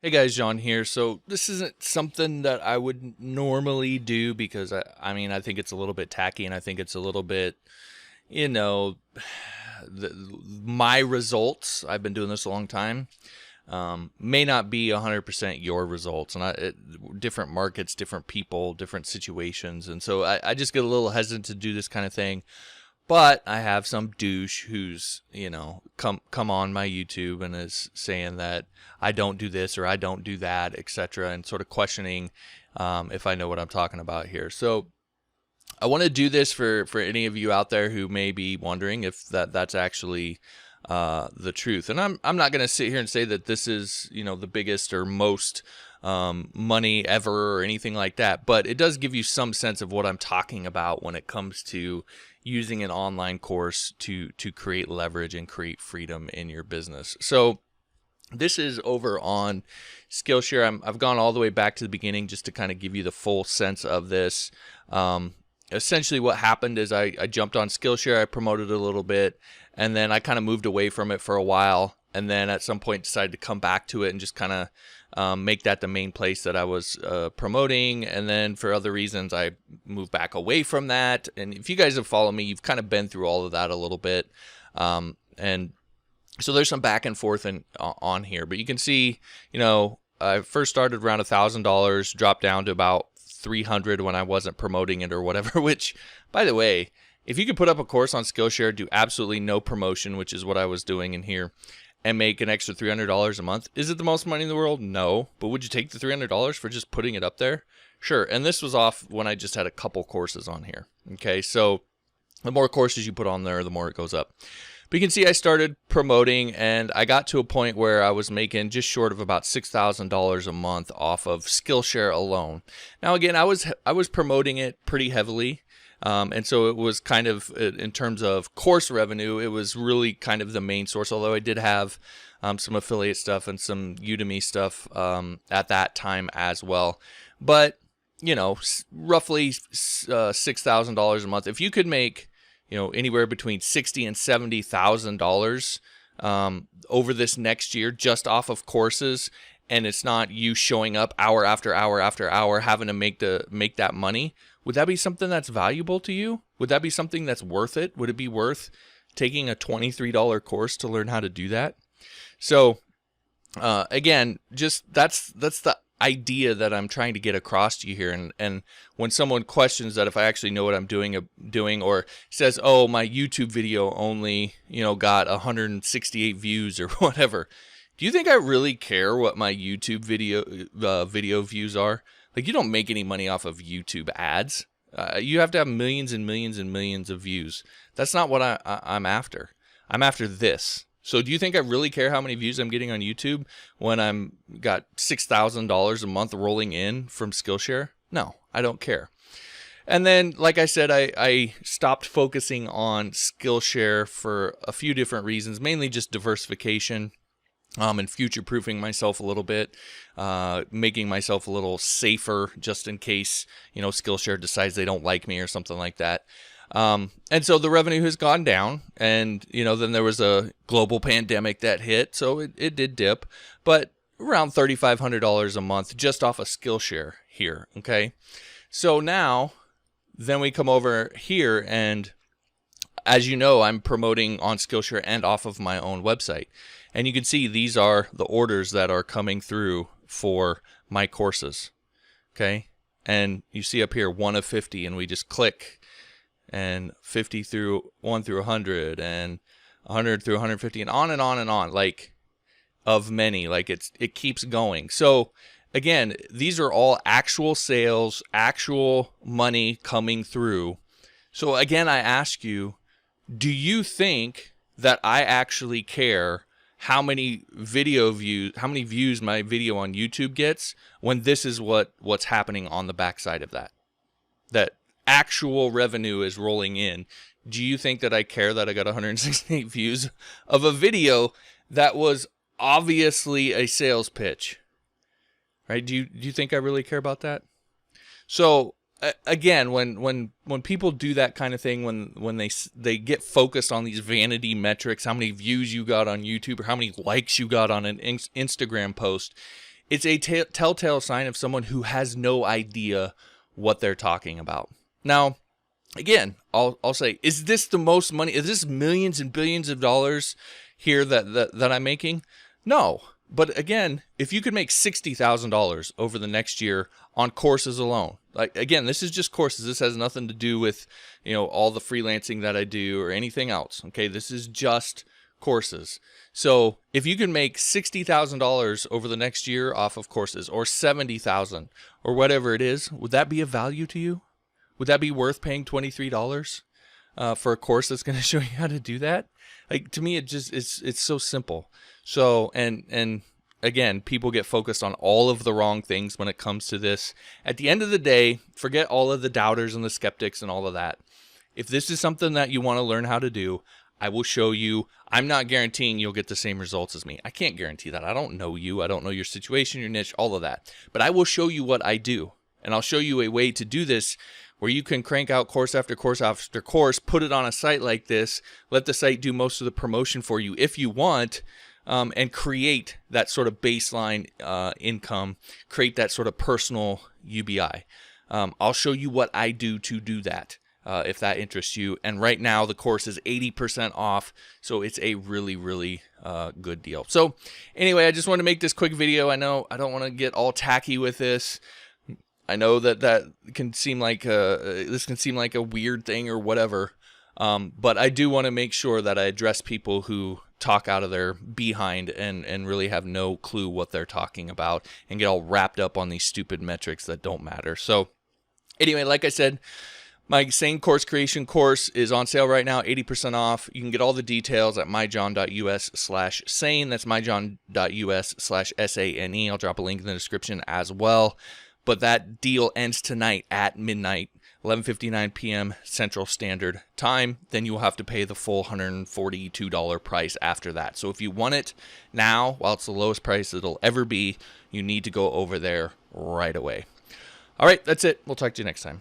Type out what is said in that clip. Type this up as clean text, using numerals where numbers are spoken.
Hey guys, John here. So this isn't something that I would normally do because I think it's a little bit tacky and I think it's a little bit, you know, the, my results. I've been doing this a long time. May not be 100% your results, and different markets, different people, different situations, and so I just get a little hesitant to do this kind of thing. But I have some douche who's, come on my YouTube and is saying that I don't do this or I don't do that, etc., and sort of questioning if I know what I'm talking about here. So I want to do this for any of you out there who may be wondering if that's actually the truth. And I'm not going to sit here and say that this is, the biggest or most money ever or anything like that, but it does give you some sense of what I'm talking about when it comes to using an online course to create leverage and create freedom in your business. So this is over on Skillshare. I've gone all the way back to the beginning just to kind of give you the full sense of this. Essentially what happened is I jumped on Skillshare, I promoted a little bit, and then I kind of moved away from it for a while, and then at some point decided to come back to it and just kind of make that the main place that I was promoting. And then for other reasons, I moved back away from that. And if you guys have followed me, you've kind of been through all of that a little bit. And so there's some back and forth on here. But you can see, I first started around $1,000, dropped down to about 300 when I wasn't promoting it or whatever, which, by the way, if you could put up a course on Skillshare, do absolutely no promotion, which is what I was doing in here, and make an extra $300 a month, is it the most money in the world? No. But would you take the $300 for just putting it up there? Sure. And this was off when I just had a couple courses on here. Okay. So the more courses you put on there, the more it goes up. But you can see I started promoting and I got to a point where I was making just short of about $6,000 a month off of Skillshare alone. Now, again, I was promoting it pretty heavily. And so it was kind of, in terms of course revenue, it was really kind of the main source, although I did have some affiliate stuff and some Udemy stuff at that time as well. But, roughly $6,000 a month. If you could make, anywhere between $60,000 and $70,000 over this next year just off of courses, and it's not you showing up hour after hour after hour having to make that money, would that be something that's valuable to you? Would that be something that's worth it? Would it be worth taking a $23 course to learn how to do that? So again, just that's the idea that I'm trying to get across to you here. And when someone questions that if I actually know what I'm doing or says, oh, my YouTube video only, got 168 views or whatever, do you think I really care what my YouTube video views are? Like, you don't make any money off of YouTube ads. You have to have millions and millions and millions of views. That's not what I'm after. I'm after this. So do you think I really care how many views I'm getting on YouTube when I'm got $6,000 a month rolling in from Skillshare? No, I don't care. And then, like I said, I stopped focusing on Skillshare for a few different reasons, mainly just diversification. And future-proofing myself a little bit, making myself a little safer just in case, Skillshare decides they don't like me or something like that. And so the revenue has gone down, and, then there was a global pandemic that hit, so it did dip, but around $3,500 a month just off of Skillshare here, okay? So now, then we come over here, and as you know, I'm promoting on Skillshare and off of my own website. And you can see these are the orders that are coming through for my courses, okay? And you see up here 1 of 50, and we just click, and 50 through 1 through 100, and 100 through 150, and on and on and on, like of many, like it keeps going. So again, these are all actual sales, actual money coming through. So again, I ask you, do you think that I actually care how many views my video on YouTube gets when this is what's happening on the backside of that? That actual revenue is rolling in. Do you think that I care that I got 168 views of a video that was obviously a sales pitch? Right? Do you think I really care about that? So again, when people do that kind of thing, when they get focused on these vanity metrics, how many views you got on YouTube or how many likes you got on an Instagram post, It's a telltale sign of someone who has no idea what they're talking about. Now, again, I'll say, is this the most money? Is this millions and billions of dollars here that I'm making? No. But again, if you could make $60,000 over the next year on courses alone, like, again, this is just courses. This has nothing to do with, all the freelancing that I do or anything else. Okay. This is just courses. So if you can make $60,000 over the next year off of courses, or $70,000 or whatever it is, would that be of value to you? Would that be worth paying $23 for a course that's going to show you how to do that? Like, to me, it's so simple. So, and again, people get focused on all of the wrong things when it comes to this. At the end of the day, forget all of the doubters and the skeptics and all of that. If this is something that you want to learn how to do, I will show you. I'm not guaranteeing you'll get the same results as me. I can't guarantee that. I don't know you. I don't know your situation, your niche, all of that. But I will show you what I do. And I'll show you a way to do this where you can crank out course after course after course, put it on a site like this, let the site do most of the promotion for you if you want, and create that sort of baseline income, create that sort of personal UBI. I'll show you what I do to do that. If that interests you. And right now the course is 80% off, so it's a really, really good deal. So anyway, I just wanted to make this quick video. I know I don't want to get all tacky with this. I know that can seem like this can seem like a weird thing or whatever, but I do want to make sure that I address people who talk out of their behind and really have no clue what they're talking about and get all wrapped up on these stupid metrics that don't matter. So anyway, like I said, my Sane Course Creation course is on sale right now, 80% off. You can get all the details at myjohn.us/sane. That's myjohn.us/SANE. I'll drop a link in the description as well. But that deal ends tonight at midnight, 11:59 p.m. Central Standard Time. Then you will have to pay the full $142 price after that. So if you want it now, while it's the lowest price it'll ever be, you need to go over there right away. All right, that's it. We'll talk to you next time.